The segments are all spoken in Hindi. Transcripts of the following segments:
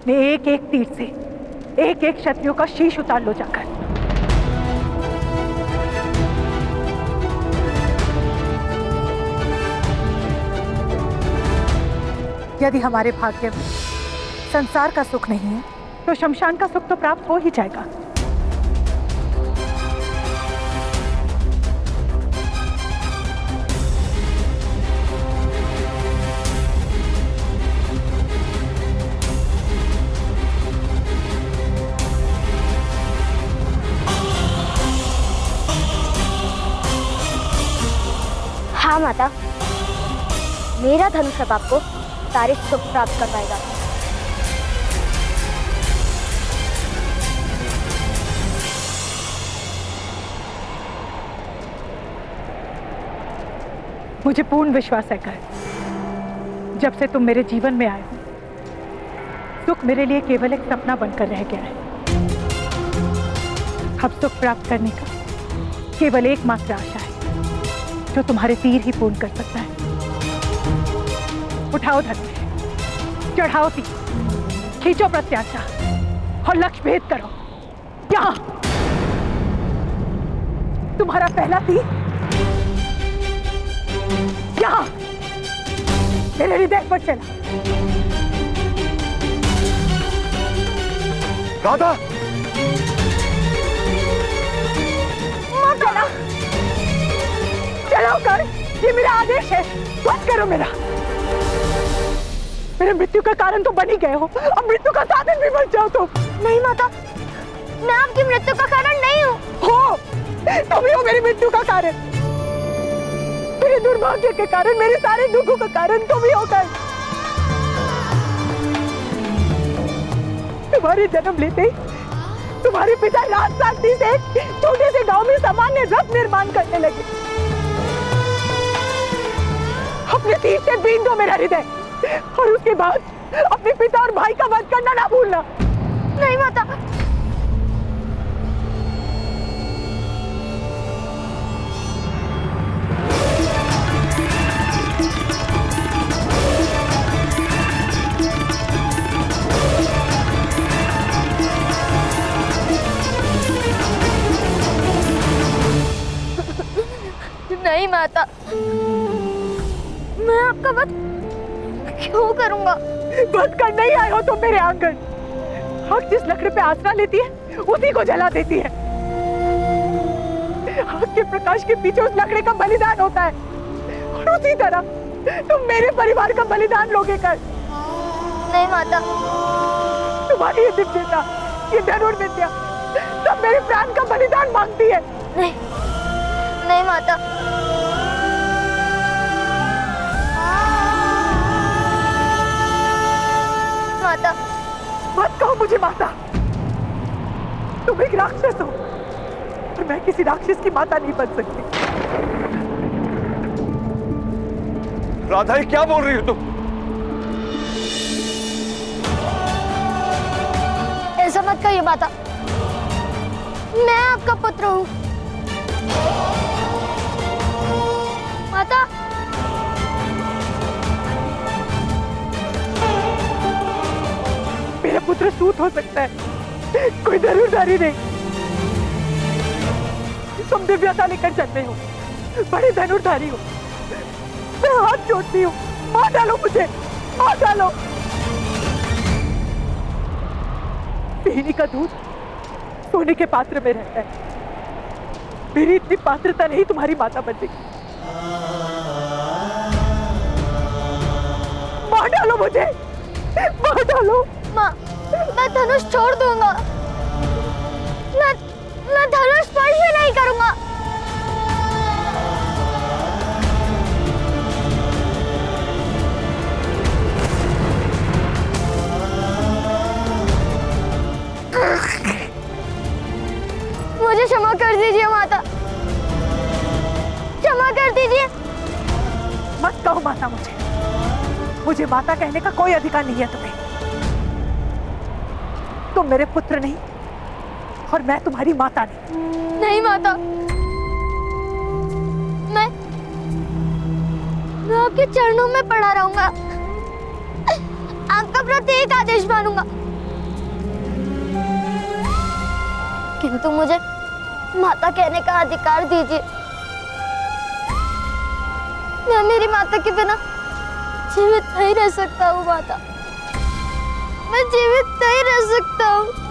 अपने एक एक तीर से एक एक शत्रुओं का शीश उतार लो जाकर। यदि हमारे भाग्य में संसार का सुख नहीं है तो शमशान का सुख तो प्राप्त हो ही जाएगा। हाँ माता, मेरा धनुष अब आपको सारे सुख प्राप्त करवाएगा। मुझे पूर्ण विश्वास है कर, जब से तुम मेरे जीवन में आए हो, सुख मेरे लिए केवल एक सपना बनकर रह गया है। अब सुख प्राप्त करने का केवल एकमात्र आशा है जो तुम्हारे तीर ही पूर्ण कर सकता है। उठाओ धनुष, चढ़ाओ तीर, खींचो प्रत्याशा और लक्ष्य भेद करो। यहां तुम्हारा पहला तीर, यहां मेरे हृदय पर चला। राधा, चला, चलो कर, ये मेरा आदेश है। बस करो मेरा। मेरे मृत्यु का कारण तो बन ही गए हो, अब मृत्यु का साधन भी बन जाओ तुम। नहीं माता, मैं आपकी मृत्यु का कारण नहीं हूँ। हो, तुम ही हो मेरी मृत्यु का कारण। मेरे दुर्भाग्य के कारण, मेरे सारे दुखों का कारण तुम ही होकर। तुम्हारे जन्म लेते ही तुम्हारे पिता राजसाक्षी से छोटे से गांव में सामान्य रथ निर्माण करने लगे। अपने तीर से बीन दो मेरा हृदय, और उसके बाद अपने पिता और भाई का वध करना ना भूलना। नहीं माता, नहीं माता, मैं आपका वध क्यों करूंगा? वध करने ही आए हो तुम मेरे आंगन। आग जिस लकड़ी पे आसरा लेती है उसी को जला देती है। आग के प्रकाश के पीछे उस लकड़ी का बलिदान होता है, और उसी तरह तुम मेरे परिवार का बलिदान लोगे कर। नहीं माता, तुम्हारी ये दिव्यता, ये धनुर्विद्या सब मेरे प्राण का बलिदान मांगती है। नहीं, नहीं माता, माता, मत कहो मुझे माता। तुम एक राक्षस हो और मैं किसी राक्षस की माता नहीं बन सकती। राधा, ये क्या बोल रही हो तुम? ऐसा मत कहिए माता, मैं आपका पुत्र हूँ। माता, मेरा पुत्र सूत हो सकता है, कोई धनुर्धारी नहीं। तुम दिव्यता लेकर जन्मे हो, बड़े धनुर्धारी हो। मैं हाथ जोड़ती हूँ, मार डालो मुझे, मार डालो। पीने का दूध सोने के पात्र में रहता है। मेरी इतनी पात्रता नहीं तुम्हारी माता बनने की। मार डालो मुझे, मार डालो। माँ, मैं धनुष छोड़ दूंगा। मैं धनुष स्पर्श भी नहीं करूंगा। मुझे क्षमा कर दीजिए माता, क्षमा कर दीजिए। मत कहो माता मुझे माता कहने का कोई अधिकार नहीं है तुम्हें। तुम मेरे पुत्र नहीं और मैं तुम्हारी माता नहीं। नहीं माता, मैं आपके चरणों में पड़ा रहूंगा, आपका प्रत्येक आदेश मानूंगा। किंतु मुझे माता कहने का अधिकार दीजिए। मैं मेरी माता के बिना जीवित नहीं रह सकता हूँ माता, मैं जीवित नहीं रह सकता हूँ।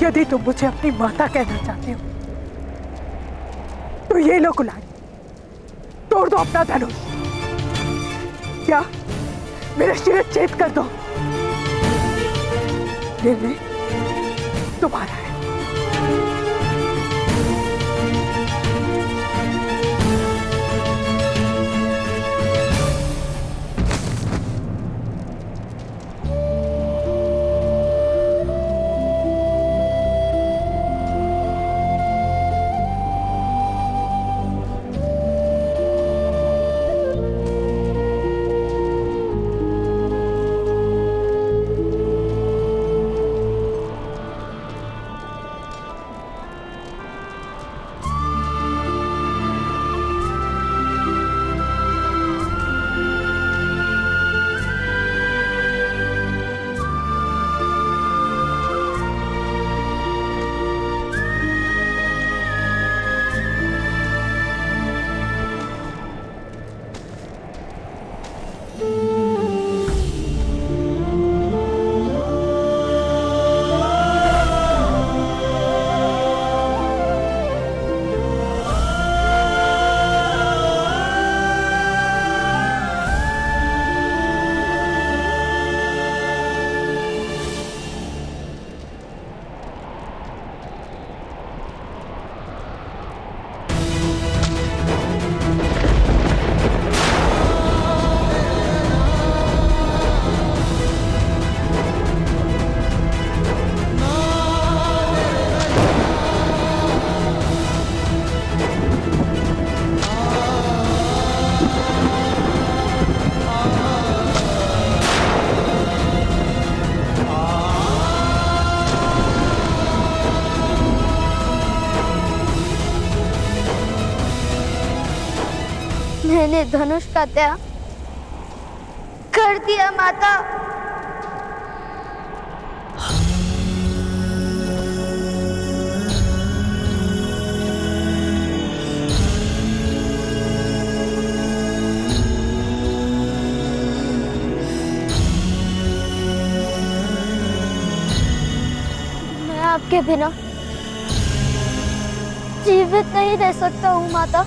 यदि तुम मुझे अपनी माता कहना चाहते हो तो ये लो गुलाल, तोड़ दो अपना धनुष। क्या मेरा शिरच्छेद कर दो। निर्णय तुम्हारा है। मैंने धनुष का त्याग कर दिया माता। मैं आपके बिना जीवित नहीं रह सकता हूँ माता।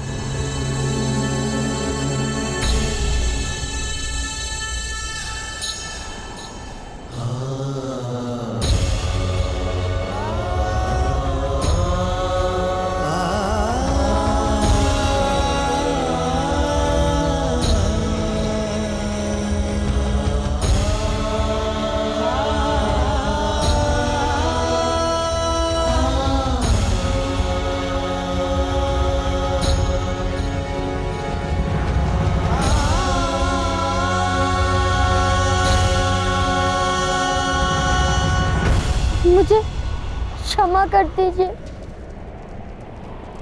मुझे क्षमा कर दीजिए,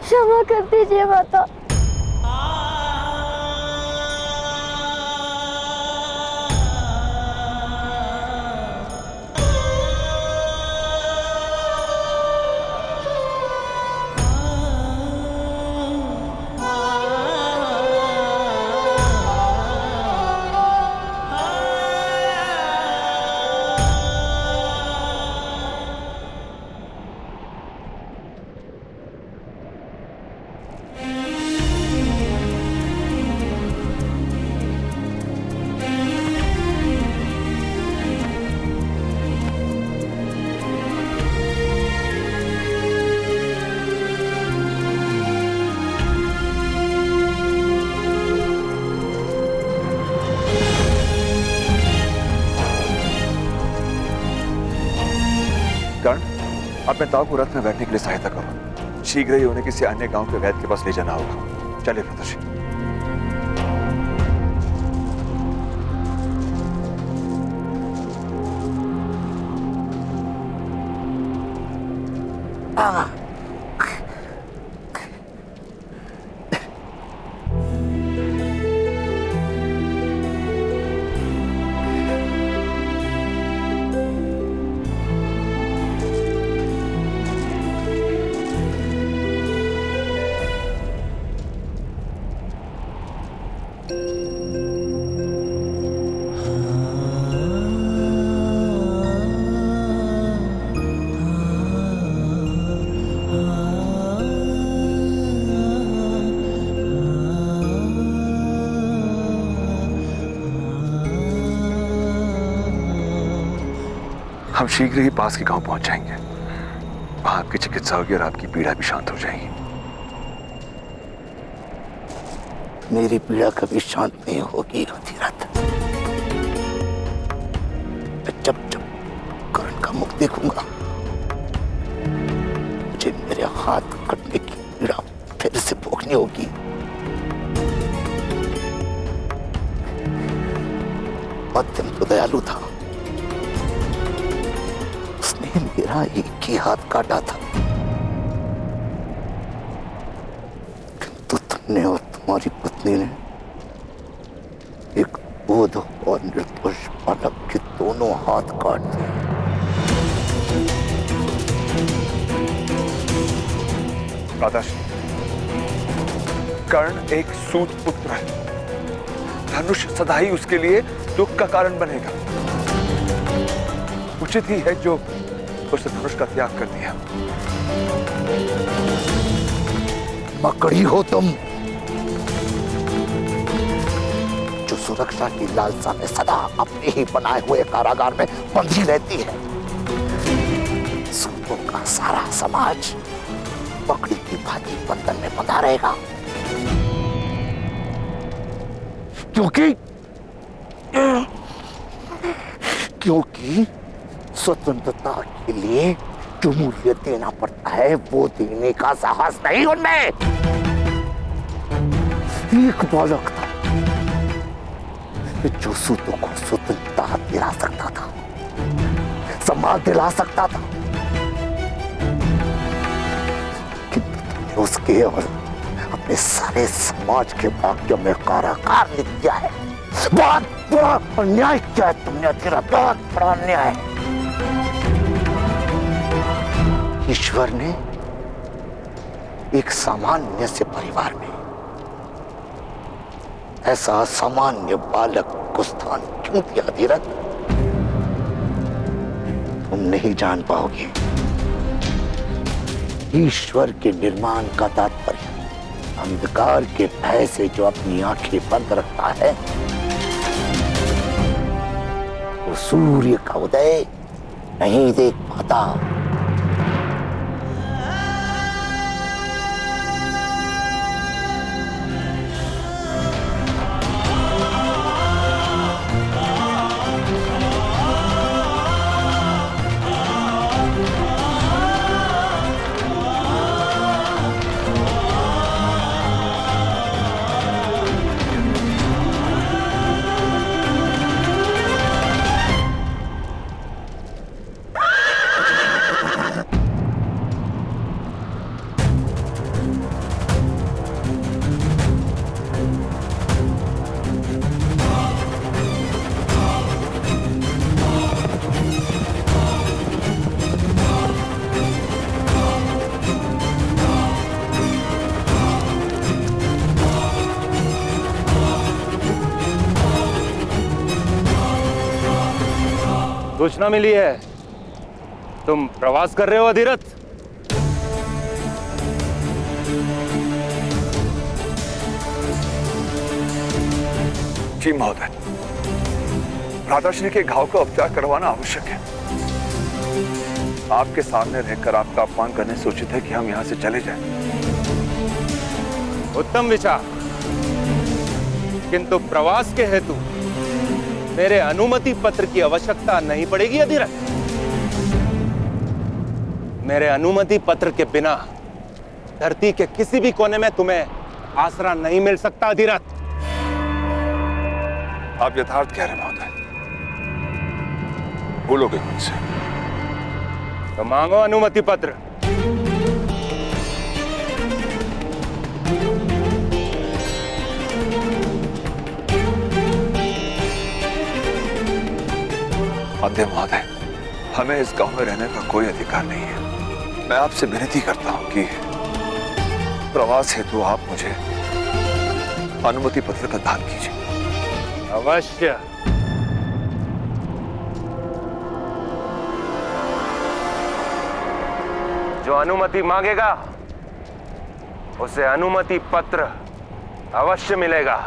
क्षमा कर दीजिए माता। कर्ण, अपने ताऊ को रथ में बैठने के लिए सहायता करो। शीघ्र ही उन्हें किसी अन्य गांव के वैद्य के पास ले जाना होगा। चलिए प्रदर्शी। हम शीघ्र ही पास के गांव पहुंच जाएंगे। वहां आपकी चिकित्सा होगी और आपकी पीड़ा भी शांत हो जाएगी। मेरी पीड़ा कभी शांत नहीं होगी अधिरथ। जब जब करण का मुख देखूंगा मुझे मेरे हाथ कटने की पीड़ा फिर से भोगनी होगी। मध्यम तो दयालु था, उसने मेरा एक ही हाथ काटा था, किंतु तुमने और तुम्हारी पत्नी ने एक बोध और निर्दोष बालक के दोनों हाथ काट दिए। राधाश्री, कर्ण एक सूत पुत्र है। धनुष सदा ही उसके लिए दुख का कारण बनेगा। उचित ही है जो उसने धनुष का त्याग कर दिया। मकड़ी हो तुम, जो सुरक्षा की लालसा में सदा अपने ही बनाए हुए कारागार में बंधी रहती है। सूतों का सारा समाज मकड़ी की भांति बंधन में बंधा रहेगा, क्योंकि स्वतंत्रता के लिए जो मूल्य देना पड़ता है वो देने का साहस नहीं उनमें। एक बालक था जो सूतों को स्वतंत्रता दिला सकता था, सम्मान दिला सकता था, किंतु तुमने उसके और अपने सारे समाज के भाग्य में कारागार लिख दिया है। बहुत बड़ा अन्याय किया है तुमने अधिरथ, बहुत बड़ा अन्याय। ईश्वर ने एक सामान्य से परिवार में ऐसा सामान्य बालक को स्थान क्यों दिया अधिरथ? तुम नहीं जान पाओगे। ईश्वर के निर्माण का तात्पर्य अंधकार के भय से जो अपनी आंखें बंद रखता है वो सूर्य का उदय नहीं देख पाता। सूचना मिली है तुम प्रवास कर रहे हो अधिरथ। जी महोदय, राधाश्री के घाव का उपचार करवाना आवश्यक है। आपके सामने रहकर आपका अपमान करने से उचित है कि हम यहां से चले जाएं। उत्तम विचार, किंतु प्रवास के हेतु मेरे अनुमति पत्र की आवश्यकता नहीं पड़ेगी अधिरथ। मेरे अनुमति पत्र के बिना धरती के किसी भी कोने में तुम्हें आसरा नहीं मिल सकता अधिरथ। आप यथार्थ कह रहे महोदय, भूलोगे मुझसे। तो मांगो अनुमति पत्र। अंधे महोदय, हमें इस गांव में रहने का कोई अधिकार नहीं है। मैं आपसे विनती करता हूं कि प्रवास हेतु आप मुझे अनुमति पत्र का दान कीजिए। अवश्य। जो अनुमति मांगेगा उसे अनुमति पत्र अवश्य मिलेगा।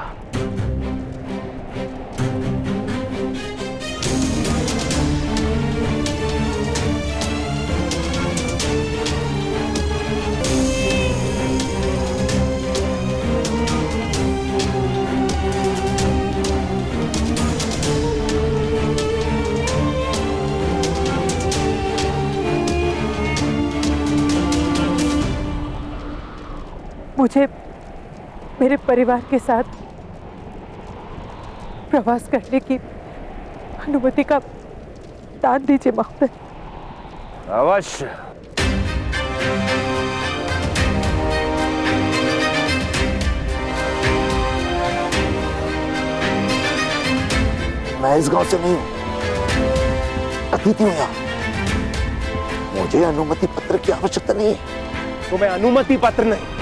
मुझे मेरे परिवार के साथ प्रवास करने की अनुमति का दान दीजिए महोदय। अवश्य। मैं इस गांव से नहीं हूं, अतिथि हूं यहाँ। मुझे अनुमति पत्र की आवश्यकता नहीं है। तुम्हें अनुमति पत्र नहीं,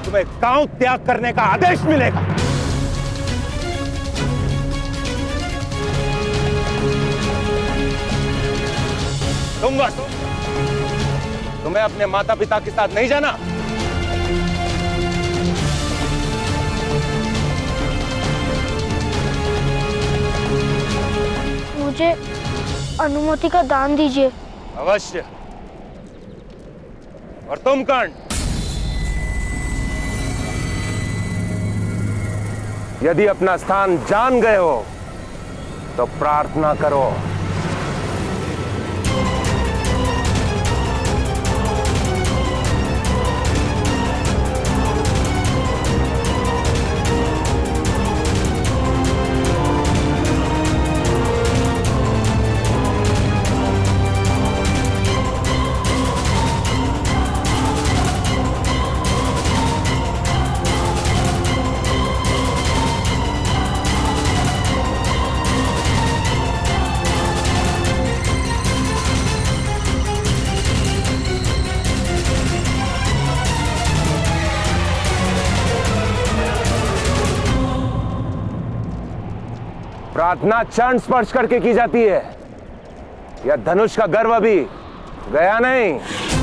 तुम्हें गांव त्याग करने का आदेश मिलेगा। तुम्हें अपने माता पिता के साथ नहीं जाना। मुझे अनुमति का दान दीजिए। अवश्य। और तुम कर्ण, यदि अपना स्थान जान गए हो तो प्रार्थना करो। प्रार्थना चरण स्पर्श करके की जाती है। यह धनुष का गर्व अभी गया नहीं।